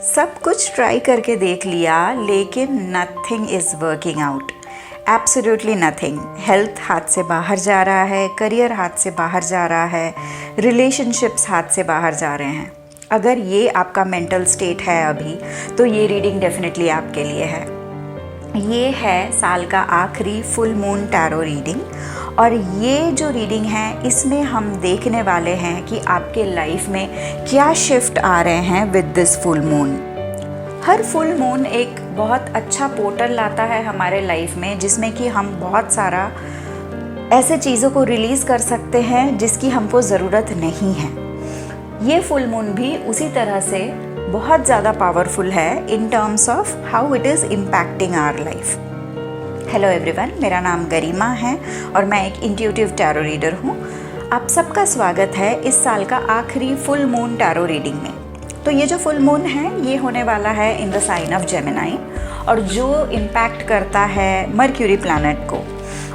सब कुछ ट्राई करके देख लिया लेकिन nothing is working out. Absolutely nothing. Health हाथ से बाहर जा रहा है, करियर हाथ से बाहर जा रहा है, रिलेशनशिप्स हाथ से बाहर जा रहे हैं। अगर ये आपका मेंटल स्टेट है अभी, तो ये रीडिंग डेफिनेटली आपके लिए है। ये है साल का आखिरी फुल मून टैरो रीडिंग, और ये जो रीडिंग है इसमें हम देखने वाले हैं कि आपके लाइफ में क्या शिफ्ट आ रहे हैं with this full moon. Her full moon एक बहुत अच्छा पोर्टल लाता है हमारे लाइफ में, जिसमें कि हम बहुत सारा ऐसे चीज़ों को रिलीज़ कर सकते हैं जिसकी हमको ज़रूरत नहीं है। ये फुल मून भी उसी तरह से बहुत ज़्यादा पावरफुल है in terms of how it is impacting our life. Hello everyone, मेरा नाम गरिमा है और मैं एक इंट्यूटिव टैरो रीडर हूँ। आप सबका स्वागत है इस साल का आखिरी फुल मून टैरो रीडिंग में। तो ये जो फुल मून है ये होने वाला है in the sign of Gemini, और जो इम्पैक्ट करता है मर्क्यूरी प्लैनेट को।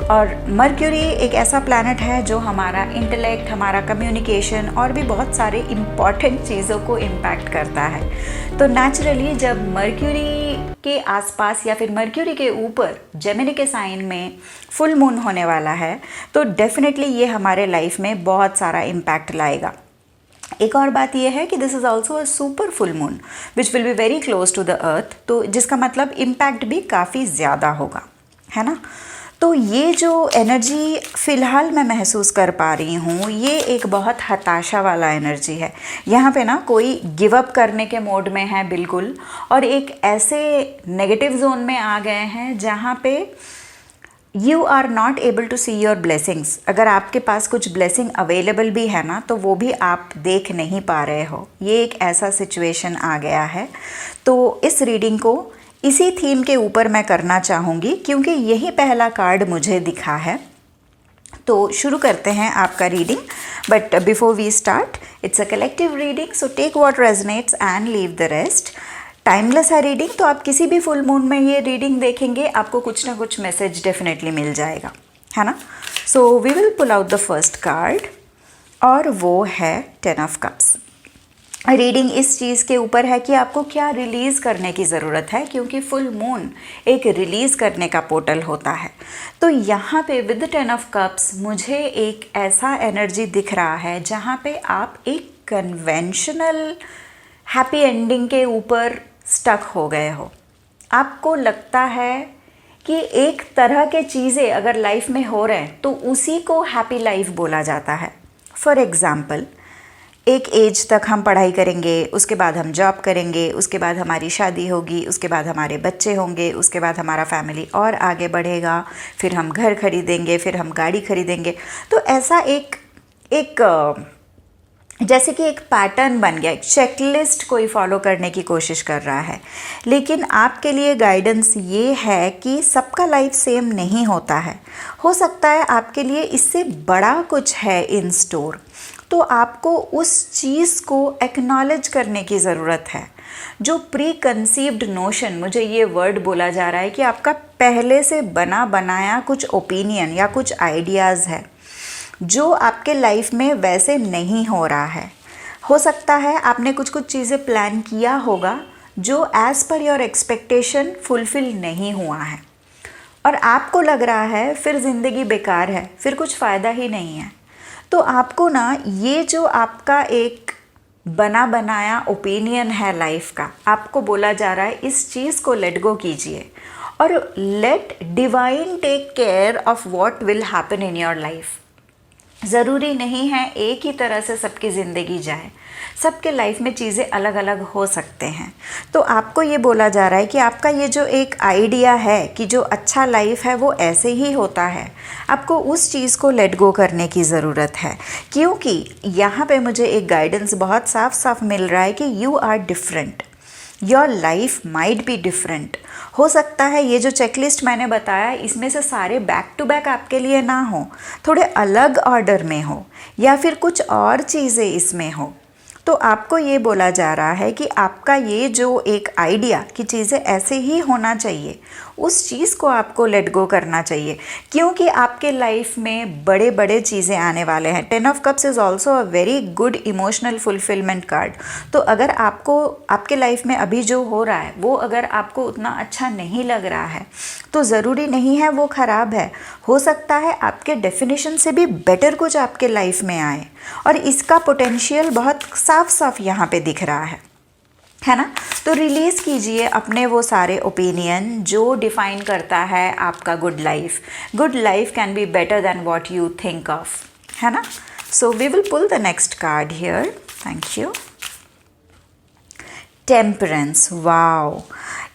और मर्क्यूरी एक ऐसा प्लैनेट है जो हमारा इंटेलेक्ट, हमारा कम्युनिकेशन और भी बहुत सारे इम्पॉर्टेंट चीज़ों को इम्पैक्ट करता है। तो नेचुरली जब मर्क्यूरी के आसपास या फिर मर्क्यूरी के ऊपर जेमिनी के साइन में फुल मून होने वाला है, तो डेफिनेटली ये हमारे लाइफ में बहुत सारा इम्पैक्ट लाएगा। एक और बात यह है कि this is also a super full moon which will be very close to the earth, तो जिसका मतलब इम्पैक्ट भी काफ़ी ज़्यादा होगा, है ना। तो ये जो एनर्जी फ़िलहाल मैं महसूस कर पा रही हूँ, ये एक बहुत हताशा वाला एनर्जी है। यहाँ पे ना कोई गिव अप करने के मोड में है बिल्कुल, और एक ऐसे नेगेटिव जोन में आ गए हैं जहाँ पे you are not able to see your blessings. अगर आपके पास कुछ ब्लेसिंग अवेलेबल भी है ना, तो वो भी आप देख नहीं पा रहे हो। ये एक ऐसा सिचुएशन आ गया है। तो इस रीडिंग को इसी थीम के ऊपर मैं करना चाहूँगी, क्योंकि यही पहला कार्ड मुझे दिखा है। तो शुरू करते हैं आपका reading, but before we start, it's a collective reading, so take what resonates and leave the rest. Timeless है रीडिंग, तो आप किसी भी फुल मून में ये रीडिंग देखेंगे, आपको कुछ ना कुछ मैसेज डेफिनेटली मिल जाएगा, है ना। So we will pull out the first card, और वो है 10 ऑफ कप्स। रीडिंग इस चीज़ के ऊपर है कि आपको क्या रिलीज़ करने की ज़रूरत है, क्योंकि फुल मून एक रिलीज़ करने का पोर्टल होता है। तो यहाँ पे विद 10 ऑफ कप्स मुझे एक ऐसा एनर्जी दिख रहा है जहाँ पे आप एक कन्वेंशनल हैप्पी एंडिंग के ऊपर स्टक हो गए हो। आपको लगता है कि एक तरह के चीज़ें अगर लाइफ में हो रहे हैं तो उसी को हैप्पी लाइफ बोला जाता है। फॉर एग्ज़ाम्पल, एक एज तक हम पढ़ाई करेंगे, उसके बाद हम जॉब करेंगे, उसके बाद हमारी शादी होगी, उसके बाद हमारे बच्चे होंगे, उसके बाद हमारा फैमिली और आगे बढ़ेगा, फिर हम घर खरीदेंगे, फिर हम गाड़ी खरीदेंगे। तो ऐसा एक जैसे कि एक पैटर्न बन गया, एक चेकलिस्ट कोई फॉलो करने की कोशिश कर रहा है। लेकिन आपके लिए गाइडेंस ये है कि सबका लाइफ सेम नहीं होता है। हो सकता है आपके लिए इससे बड़ा कुछ है इन स्टोर, तो आपको उस चीज़ को एक्नॉलेज करने की ज़रूरत है। जो प्री कंसीव्ड नोशन, मुझे ये वर्ड बोला जा रहा है कि आपका पहले से बना बनाया कुछ ओपिनियन या कुछ आइडियाज़ है जो आपके लाइफ में वैसे नहीं हो रहा है। हो सकता है आपने कुछ चीज़ें प्लान किया होगा जो as per your expectation fulfil नहीं हुआ है, और आपको लग रहा है फिर ज़िंदगी बेकार है, फिर कुछ फ़ायदा ही नहीं है। तो आपको ना ये जो आपका एक बना बनाया ओपिनियन है लाइफ का, आपको बोला जा रहा है इस चीज़ को लेट गो कीजिए और let divine take care of what will happen in your life. ज़रूरी नहीं है एक ही तरह से सबकी ज़िंदगी जाए, सबके लाइफ में चीज़ें अलग अलग हो सकते हैं। तो आपको ये बोला जा रहा है कि आपका ये जो एक आइडिया है कि जो अच्छा लाइफ है वो ऐसे ही होता है, आपको उस चीज़ को लेट गो करने की ज़रूरत है। क्योंकि यहाँ पे मुझे एक गाइडेंस बहुत साफ साफ मिल रहा है कि you are different, your life might be different. हो सकता है ये जो चेकलिस्ट मैंने बताया इसमें से सारे बैक टू बैक आपके लिए ना हो, थोड़े अलग ऑर्डर में हो, या फिर कुछ और चीज़ें इसमें हो। तो आपको ये बोला जा रहा है कि आपका ये जो एक आइडिया कि चीज़ें ऐसे ही होना चाहिए, उस चीज़ को आपको लेट गो करना चाहिए, क्योंकि आपके लाइफ में बड़े बड़े चीज़ें आने वाले हैं। 10 of cups is also a very good emotional fulfilment card. तो अगर आपको आपके लाइफ में अभी जो हो रहा है वो अगर आपको उतना अच्छा नहीं लग रहा है तो ज़रूरी नहीं है वो ख़राब है। हो सकता है आपके डेफिनेशन से भी बेटर कुछ आपके लाइफ में आए, और इसका पोटेंशियल बहुत साफ साफ यहाँ पे दिख रहा है ना। तो रिलीज़ कीजिए अपने वो सारे ओपिनियन जो डिफ़ाइन करता है आपका good life. Good life can be better than what you think of, है ना। So we will pull the next card here. Thank you. Temperance, wow.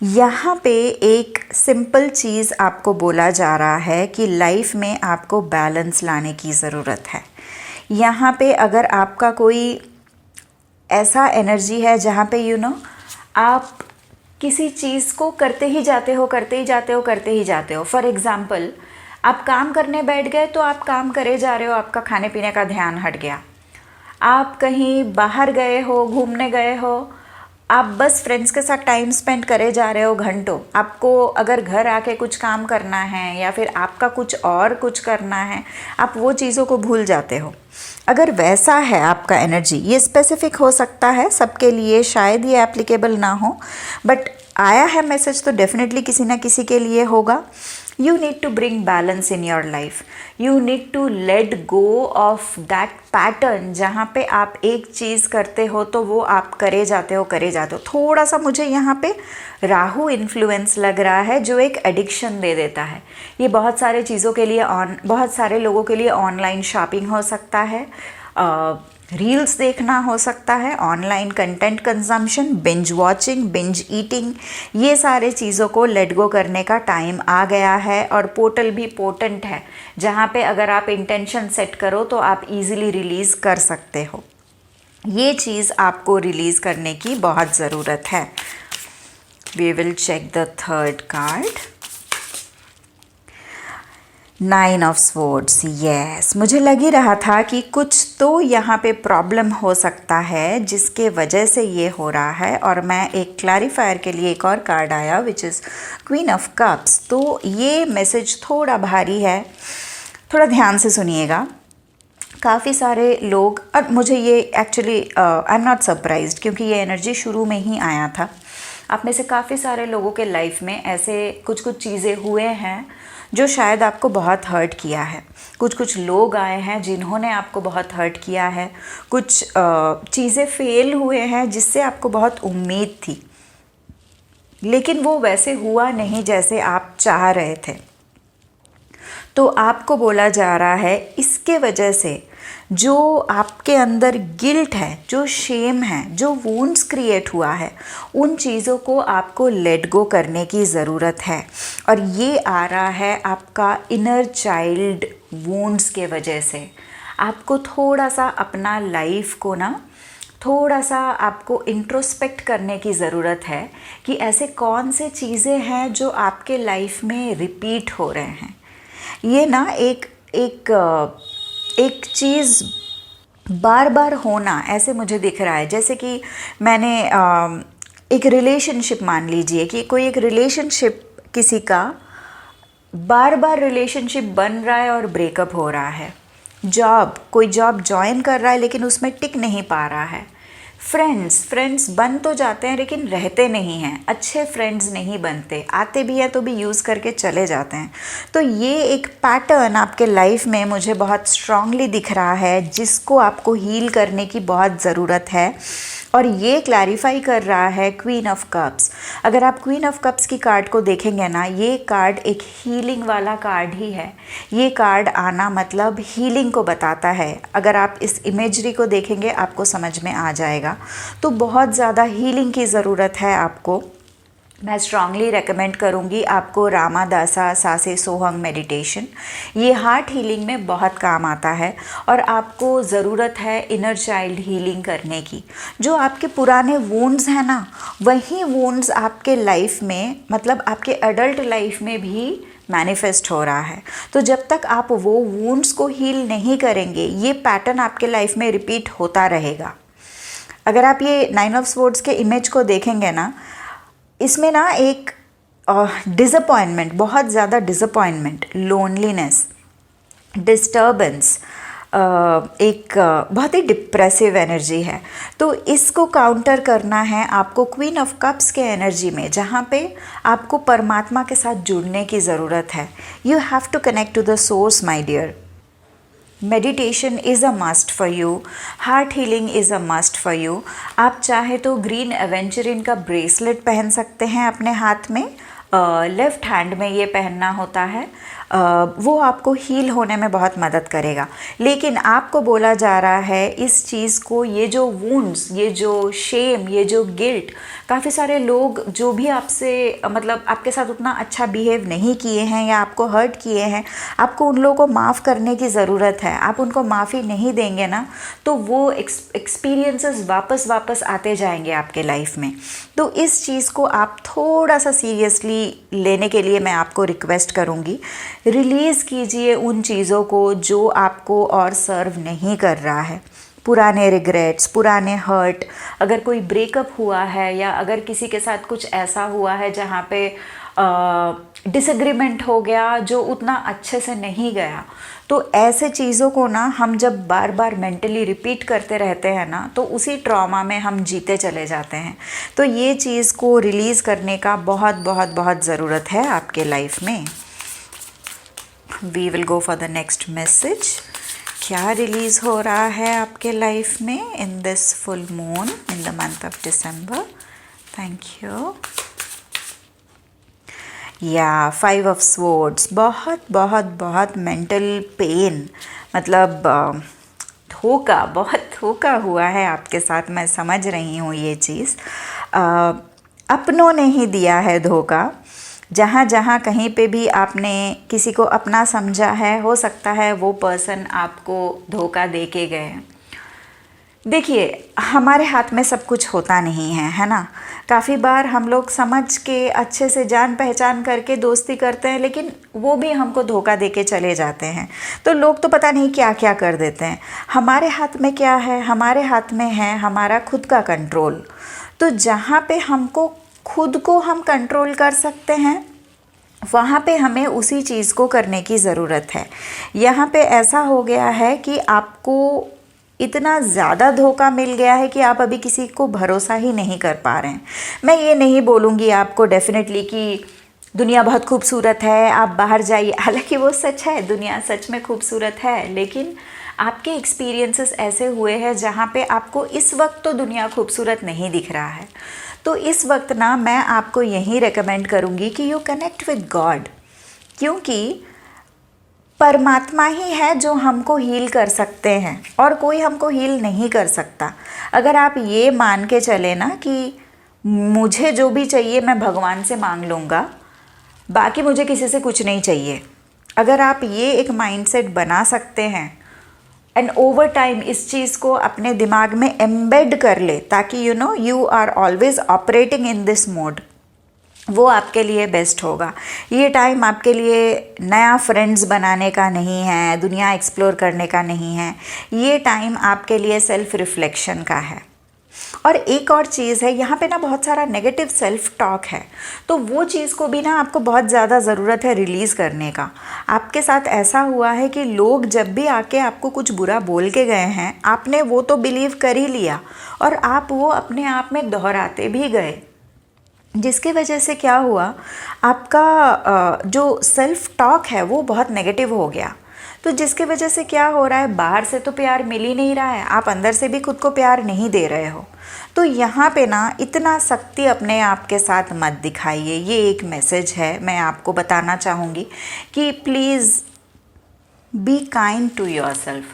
यहाँ पे एक सिंपल चीज़ आपको बोला जा रहा है कि लाइफ में आपको बैलेंस लाने की ज़रूरत है। यहाँ पे अगर आपका कोई ऐसा एनर्जी है जहाँ पे आप किसी चीज़ को करते ही जाते हो। फॉर एग्ज़ाम्पल, आप काम करने बैठ गए तो आप काम करे जा रहे हो, आपका खाने पीने का ध्यान हट गया। आप कहीं बाहर गए हो, घूमने गए हो, आप बस फ्रेंड्स के साथ टाइम स्पेंड करे जा रहे हो घंटों। आपको अगर घर आके कुछ काम करना है या फिर आपका कुछ करना है, आप वो चीज़ों को भूल जाते हो। अगर वैसा है आपका एनर्जी, ये स्पेसिफिक हो सकता है सबके लिए, शायद ये एप्लीकेबल ना हो, बट आया है मैसेज तो डेफिनेटली किसी ना किसी के लिए होगा। You need to bring balance in your life. You need to let go of that pattern जहाँ पे आप एक चीज़ करते हो तो वो आप करे जाते हो। थोड़ा सा मुझे यहाँ पे राहु इन्फ्लुएंस लग रहा है जो एक एडिक्शन दे देता है। ये बहुत सारे चीज़ों के लिए बहुत सारे लोगों के लिए ऑनलाइन शॉपिंग हो सकता है, रील्स देखना हो सकता है, online content consumption, binge watching, binge eating, ये सारे चीज़ों को लेट गो करने का टाइम आ गया है। और पोर्टल भी पोटेंट है जहाँ पे अगर आप इंटेंशन सेट करो तो आप इजीली रिलीज़ कर सकते हो। ये चीज़ आपको रिलीज़ करने की बहुत ज़रूरत है। We will check the third card. 9 of swords, yes. मुझे लग ही रहा था कि कुछ तो यहाँ पे प्रॉब्लम हो सकता है जिसके वजह से ये हो रहा है, और मैं एक क्लैरिफायर के लिए एक और कार्ड आया which is queen of cups. तो ये मैसेज थोड़ा भारी है, थोड़ा ध्यान से सुनिएगा। काफ़ी सारे लोग, और मुझे ये actually I am not surprised क्योंकि ये एनर्जी शुरू में ही आया था। आप में से काफ़ी सारे लोगों के लाइफ में ऐसे कुछ चीज़ें हुए हैं जो शायद आपको बहुत हर्ट किया है। कुछ लोग आए हैं जिन्होंने आपको बहुत हर्ट किया है। कुछ चीज़ें फेल हुए हैं जिससे आपको बहुत उम्मीद थी, लेकिन वो वैसे हुआ नहीं जैसे आप चाह रहे थे। तो आपको बोला जा रहा है इसके वजह से जो आपके अंदर गिल्ट है, जो शेम है, जो वुंड्स क्रिएट हुआ है, उन चीज़ों को आपको लेट गो करने की ज़रूरत है। और ये आ रहा है आपका इनर चाइल्ड वुंड्स के वजह से। आपको थोड़ा सा अपना लाइफ को थोड़ा सा आपको इंट्रोस्पेक्ट करने की ज़रूरत है कि ऐसे कौन से चीज़ें हैं जो आपके लाइफ में रिपीट हो रहे हैं। ये एक चीज़ बार बार होना ऐसे मुझे दिख रहा है। जैसे कि मैंने एक रिलेशनशिप, मान लीजिए कि कोई एक रिलेशनशिप किसी का बार बार रिलेशनशिप बन रहा है और ब्रेकअप हो रहा है। कोई जॉब ज्वाइन कर रहा है लेकिन उसमें टिक नहीं पा रहा है। फ्रेंड्स बन तो जाते हैं लेकिन रहते नहीं हैं, अच्छे फ्रेंड्स नहीं बनते, आते भी हैं तो भी यूज़ करके चले जाते हैं। तो ये एक पैटर्न आपके लाइफ में मुझे बहुत स्ट्रांगली दिख रहा है जिसको आपको हील करने की बहुत ज़रूरत है। और ये क्लैरिफाई कर रहा है क्वीन ऑफ कप्स। अगर आप क्वीन ऑफ कप्स की कार्ड को देखेंगे ना, ये कार्ड एक हीलिंग वाला कार्ड ही है। ये कार्ड आना मतलब हीलिंग को बताता है। अगर आप इस इमेजरी को देखेंगे आपको समझ में आ जाएगा। तो बहुत ज़्यादा हीलिंग की ज़रूरत है आपको। मैं स्ट्रांगली रेकमेंड करूँगी आपको रामादासा सासे सोहंग मेडिटेशन। ये हार्ट हीलिंग में बहुत काम आता है। और आपको ज़रूरत है इनर चाइल्ड हीलिंग करने की। जो आपके पुराने वुंड्स हैं ना, वही वुंड्स आपके लाइफ में, मतलब आपके एडल्ट लाइफ में भी मैनिफेस्ट हो रहा है। तो जब तक आप वो वुंड्स को हील नहीं करेंगे, ये पैटर्न आपके लाइफ में रिपीट होता रहेगा। अगर आप ये 9 ऑफ स्वॉर्ड्स के इमेज को देखेंगे ना, इसमें ना एक डिसअपॉइंटमेंट, बहुत ज़्यादा डिसअपॉइंटमेंट, लोनलीनेस, डिस्टर्बेंस, एक बहुत ही डिप्रेसिव एनर्जी है। तो इसको काउंटर करना है आपको क्वीन ऑफ कप्स के एनर्जी में, जहाँ पे आपको परमात्मा के साथ जुड़ने की ज़रूरत है। You have to connect to the source my dear. Meditation is a must for you, heart healing is a must for you. आप चाहे तो ग्रीन एवेंचरिन का ब्रेसलेट पहन सकते हैं अपने हाथ में, लेफ़्ट हैंड में ये पहनना होता है, वो आपको हील होने में बहुत मदद करेगा। लेकिन आपको बोला जा रहा है इस चीज़ को, ये जो वुंड्स, ये जो शेम, ये जो गिल्ट, काफ़ी सारे लोग जो भी आपसे मतलब आपके साथ उतना अच्छा बिहेव नहीं किए हैं या आपको हर्ट किए हैं, आपको उन लोगों को माफ़ करने की ज़रूरत है। आप उनको माफ़ी नहीं देंगे ना तो वो एक्सपीरियंसेस वापस वापस आते जाएंगे आपके लाइफ में। तो इस चीज़ को आप थोड़ा सा सीरियसली लेने के लिए मैं आपको रिक्वेस्ट करूँगी, रिलीज़ कीजिए उन चीज़ों को जो आपको और सर्व नहीं कर रहा है। पुराने रिग्रेट्स, पुराने हर्ट, अगर कोई ब्रेकअप हुआ है या अगर किसी के साथ कुछ ऐसा हुआ है जहाँ पे डिसएग्रीमेंट हो गया जो उतना अच्छे से नहीं गया, तो ऐसे चीज़ों को ना हम जब बार बार मेंटली रिपीट करते रहते हैं ना तो उसी ट्रॉमा में हम जीते चले जाते हैं। तो ये चीज़ को रिलीज़ करने का बहुत बहुत बहुत ज़रूरत है आपके लाइफ में। We will go for the next message. क्या रिलीज़ हो रहा है आपके लाइफ में in this full moon in the month of December? Thank you. या 5 ऑफ स्वॉर्ड्स, बहुत बहुत बहुत मेंटल पेन, मतलब धोखा, बहुत धोखा हुआ है आपके साथ। मैं समझ रही हूँ ये चीज़, अपनों ने ही दिया है धोखा। जहाँ जहाँ कहीं पे भी आपने किसी को अपना समझा है, हो सकता है वो पर्सन आपको धोखा दे के गए। देखिए, हमारे हाथ में सब कुछ होता नहीं है ना। काफ़ी बार हम लोग समझ के अच्छे से जान पहचान करके दोस्ती करते हैं, लेकिन वो भी हमको धोखा दे के चले जाते हैं। तो लोग तो पता नहीं क्या क्या कर देते हैं। हमारे हाथ में क्या है? हमारे हाथ में है हमारा खुद का कंट्रोल। तो जहाँ पे हमको खुद को हम कंट्रोल कर सकते हैं, वहाँ पे हमें उसी चीज़ को करने की ज़रूरत है। यहाँ पे ऐसा हो गया है कि आपको इतना ज़्यादा धोखा मिल गया है कि आप अभी किसी को भरोसा ही नहीं कर पा रहे हैं। मैं ये नहीं बोलूँगी आपको डेफिनेटली कि दुनिया बहुत खूबसूरत है, आप बाहर जाइए, हालांकि वो सच है, दुनिया सच में खूबसूरत है, लेकिन आपके एक्सपीरियंसेस ऐसे हुए हैं जहाँ पे आपको इस वक्त तो दुनिया खूबसूरत नहीं दिख रहा है। तो इस वक्त ना मैं आपको यही रेकमेंड करूँगी कि यू कनेक्ट विद गॉड, क्योंकि परमात्मा ही है जो हमको हील कर सकते हैं और कोई हमको हील नहीं कर सकता। अगर आप ये मान के चले ना कि मुझे जो भी चाहिए मैं भगवान से मांग लूँगा, बाकी मुझे किसी से कुछ नहीं चाहिए, अगर आप ये एक माइंडसेट बना सकते हैं एंड ओवर टाइम इस चीज़ को अपने दिमाग में एम्बेड कर ले, ताकि you are always operating in this mode, वो आपके लिए बेस्ट होगा। ये टाइम आपके लिए नया फ्रेंड्स बनाने का नहीं है, दुनिया एक्सप्लोर करने का नहीं है। ये टाइम आपके लिए सेल्फ रिफ्लेक्शन का है। और एक और चीज़ है, यहाँ पे ना बहुत सारा नेगेटिव सेल्फ टॉक है, तो वो चीज़ को भी ना आपको बहुत ज़्यादा ज़रूरत है रिलीज़ करने का। आपके साथ ऐसा हुआ है कि लोग जब भी आके आपको कुछ बुरा बोल के गए हैं, आपने वो तो बिलीव कर ही लिया और आप वो अपने आप में दोहराते भी गए, जिसकी वजह से क्या हुआ, आपका जो सेल्फ टॉक है वो बहुत नेगेटिव हो गया। तो जिसकी वजह से क्या हो रहा है, बाहर से तो प्यार मिल ही नहीं रहा है, आप अंदर से भी खुद को प्यार नहीं दे रहे हो। तो यहाँ पे ना इतना सख्ती अपने आप के साथ मत दिखाइए। ये एक मैसेज है, मैं आपको बताना चाहूँगी कि please be kind to yourself.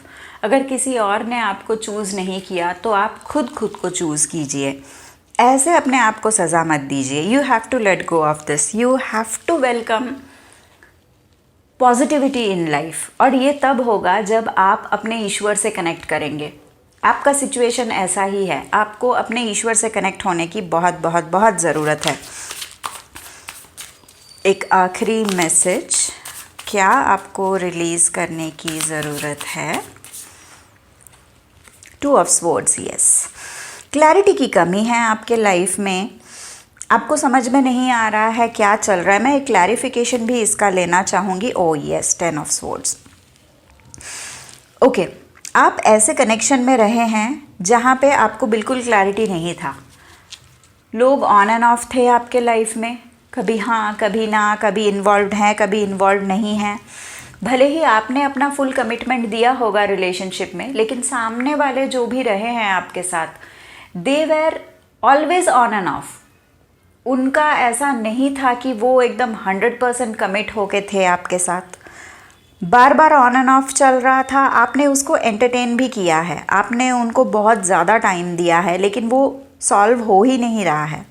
अगर किसी और ने आपको चूज़ नहीं किया तो आप खुद को चूज़ कीजिए। ऐसे अपने आप को सज़ा मत दीजिए। You have to let go of this, you have to welcome positivity in life. और ये तब होगा जब आप अपने ईश्वर से कनेक्ट करेंगे। आपका सिचुएशन ऐसा ही है, आपको अपने ईश्वर से कनेक्ट होने की बहुत बहुत बहुत ज़रूरत है। एक आखिरी मैसेज, क्या आपको रिलीज़ करने की ज़रूरत है? 2 ऑफ स्वॉर्ड्स, यस। क्लैरिटी की कमी है आपके लाइफ में। आपको समझ में नहीं आ रहा है क्या चल रहा है, मैं एक क्लैरिफिकेशन भी इसका लेना चाहूँगी। ओ यस, 10 ऑफ स्वॉर्ड्स। ओके, आप ऐसे कनेक्शन में रहे हैं जहाँ पे आपको बिल्कुल क्लैरिटी नहीं था। लोग ऑन एंड ऑफ थे आपके लाइफ में, कभी हाँ कभी ना, कभी इन्वॉल्व हैं कभी इन्वॉल्व नहीं हैं। भले ही आपने अपना फुल कमिटमेंट दिया होगा रिलेशनशिप में, लेकिन सामने वाले जो भी रहे हैं आपके साथ, they were always on end of. उनका ऐसा नहीं था कि वो एकदम 100% कमिट होके थे आपके साथ। बार बार ऑन एंड ऑफ चल रहा था, आपने उसको एंटरटेन भी किया है, आपने उनको बहुत ज़्यादा टाइम दिया है, लेकिन वो सॉल्व हो ही नहीं रहा है।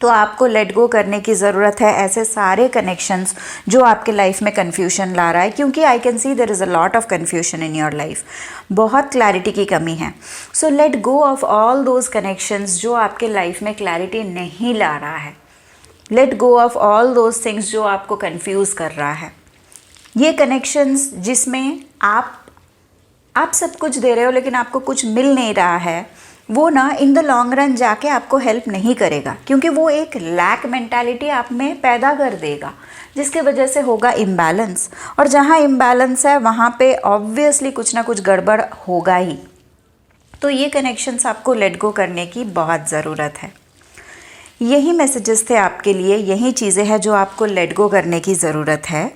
तो आपको लेट गो करने की ज़रूरत है ऐसे सारे कनेक्शंस जो आपके लाइफ में कन्फ्यूजन ला रहा है, क्योंकि I can see there is a lot of confusion in your life. बहुत क्लैरिटी की कमी है। So let go of all those connections जो आपके लाइफ में क्लैरिटी नहीं ला रहा है। Let go of all those things जो आपको कन्फ्यूज़ कर रहा है। ये कनेक्शंस जिसमें आप सब कुछ दे रहे हो लेकिन आपको कुछ मिल नहीं रहा है, वो ना इन द लॉन्ग रन जाके आपको हेल्प नहीं करेगा, क्योंकि वो एक लैक मेंटालिटी आप में पैदा कर देगा, जिसके वजह से होगा इम्बैलेंस। और जहाँ इम्बैलेंस है वहाँ पे ऑब्वियसली कुछ ना कुछ गड़बड़ होगा ही। तो ये कनेक्शंस आपको लेट गो करने की बहुत ज़रूरत है। यही मैसेजेस थे आपके लिए, यही चीज़ें हैं जो आपको लेट गो करने की ज़रूरत है।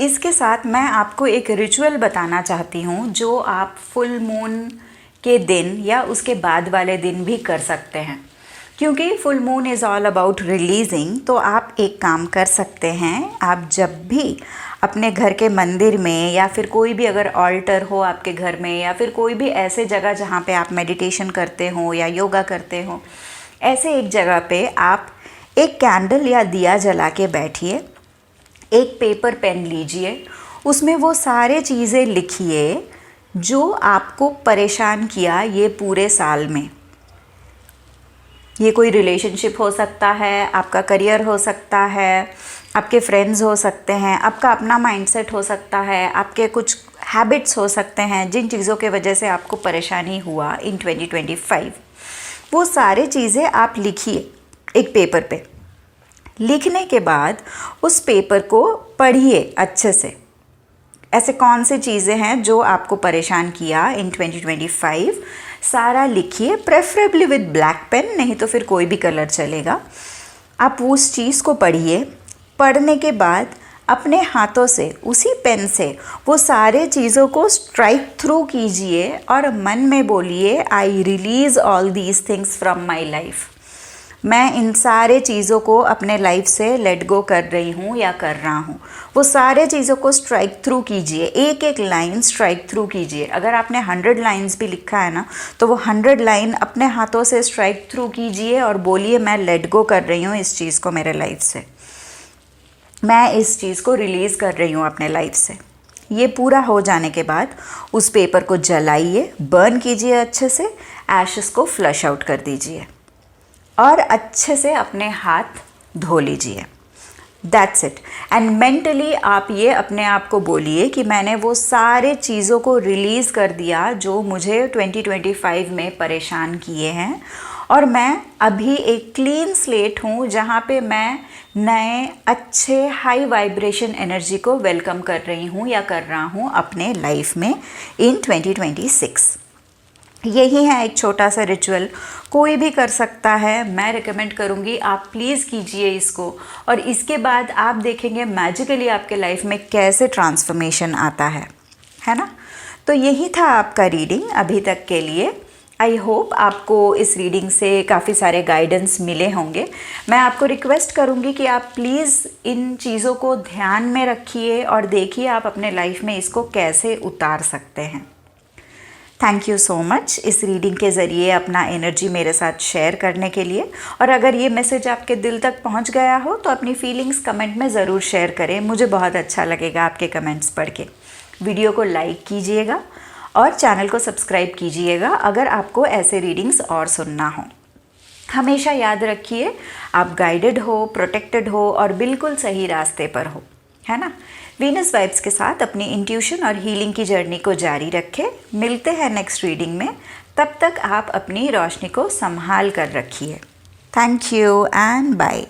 इसके साथ मैं आपको एक रिचुअल बताना चाहती हूँ जो आप फुल मून के दिन या उसके बाद वाले दिन भी कर सकते हैं, क्योंकि full moon is all about releasing. तो आप एक काम कर सकते हैं, आप जब भी अपने घर के मंदिर में या फिर कोई भी अगर ऑल्टर हो आपके घर में, या फिर कोई भी ऐसे जगह जहाँ पे आप मेडिटेशन करते हो या योगा करते हो, ऐसे एक जगह पे आप एक कैंडल या दिया जला के बैठिए, एक पेपर पेन लीजिए, उसमें वो सारे चीज़ें लिखिए जो आपको परेशान किया ये पूरे साल में। ये कोई रिलेशनशिप हो सकता है, आपका करियर हो सकता है, आपके फ्रेंड्स हो सकते हैं, आपका अपना माइंडसेट हो सकता है, आपके कुछ हैबिट्स हो सकते हैं जिन चीज़ों के वजह से आपको परेशानी हुआ इन 2025। वो सारे चीज़ें आप लिखिए एक पेपर पे। लिखने के बाद उस पेपर को पढ़िए अच्छे से। ऐसे कौन सी चीज़ें हैं जो आपको परेशान किया इन 2025, सारा लिखिए, प्रेफरेबली विद ब्लैक पेन, नहीं तो फिर कोई भी कलर चलेगा। आप उस चीज़ को पढ़िए। पढ़ने के बाद अपने हाथों से, उसी पेन से वो सारे चीज़ों को स्ट्राइक थ्रू कीजिए और मन में बोलिए, I release all these things from my life. मैं इन सारे चीज़ों को अपने लाइफ से लेट गो कर रही हूँ या कर रहा हूँ। वो सारे चीज़ों को स्ट्राइक थ्रू कीजिए, एक एक लाइन स्ट्राइक थ्रू कीजिए। अगर आपने 100 लाइन्स भी लिखा है ना, तो वो 100 लाइन अपने हाथों से स्ट्राइक थ्रू कीजिए और बोलिए, मैं लेट गो कर रही हूँ इस चीज़ को मेरे लाइफ से, मैं इस चीज़ को रिलीज़ कर रही हूँ अपने लाइफ से। ये पूरा हो जाने के बाद उस पेपर को जलाइए, बर्न कीजिए अच्छे से, एशेस को फ्लश आउट कर दीजिए और अच्छे से अपने हाथ धो लीजिए। That's it. एंड मेंटली आप ये अपने आप को बोलिए कि मैंने वो सारे चीज़ों को रिलीज़ कर दिया जो मुझे 2025 में परेशान किए हैं, और मैं अभी एक क्लीन स्लेट हूँ जहाँ पे मैं नए अच्छे हाई वाइब्रेशन एनर्जी को वेलकम कर रही हूँ या कर रहा हूँ अपने लाइफ में इन 2026। यही है एक छोटा सा रिचुअल, कोई भी कर सकता है। मैं रिकमेंड करूँगी आप प्लीज़ कीजिए इसको, और इसके बाद आप देखेंगे मैजिकली आपके लाइफ में कैसे ट्रांसफॉर्मेशन आता है ना। तो यही था आपका रीडिंग अभी तक के लिए। आई होप आपको इस रीडिंग से काफ़ी सारे गाइडेंस मिले होंगे। मैं आपको रिक्वेस्ट करूँगी कि आप प्लीज़ इन चीज़ों को ध्यान में रखिए और देखिए आप अपने लाइफ में इसको कैसे उतार सकते हैं। थैंक यू सो मच इस रीडिंग के ज़रिए अपना एनर्जी मेरे साथ शेयर करने के लिए। और अगर ये मैसेज आपके दिल तक पहुंच गया हो तो अपनी फीलिंग्स कमेंट में ज़रूर शेयर करें, मुझे बहुत अच्छा लगेगा आपके कमेंट्स पढ़ के। वीडियो को लाइक कीजिएगा और चैनल को सब्सक्राइब कीजिएगा अगर आपको ऐसे रीडिंग्स और सुनना हो। हमेशा याद रखिए, आप गाइडेड हो, प्रोटेक्टेड हो और बिल्कुल सही रास्ते पर हो, है ना। वीनस वाइब्स के साथ अपनी इंट्यूशन और हीलिंग की जर्नी को जारी रखें। मिलते हैं नेक्स्ट रीडिंग में, तब तक आप अपनी रोशनी को संभाल कर रखिए। Thank you and bye.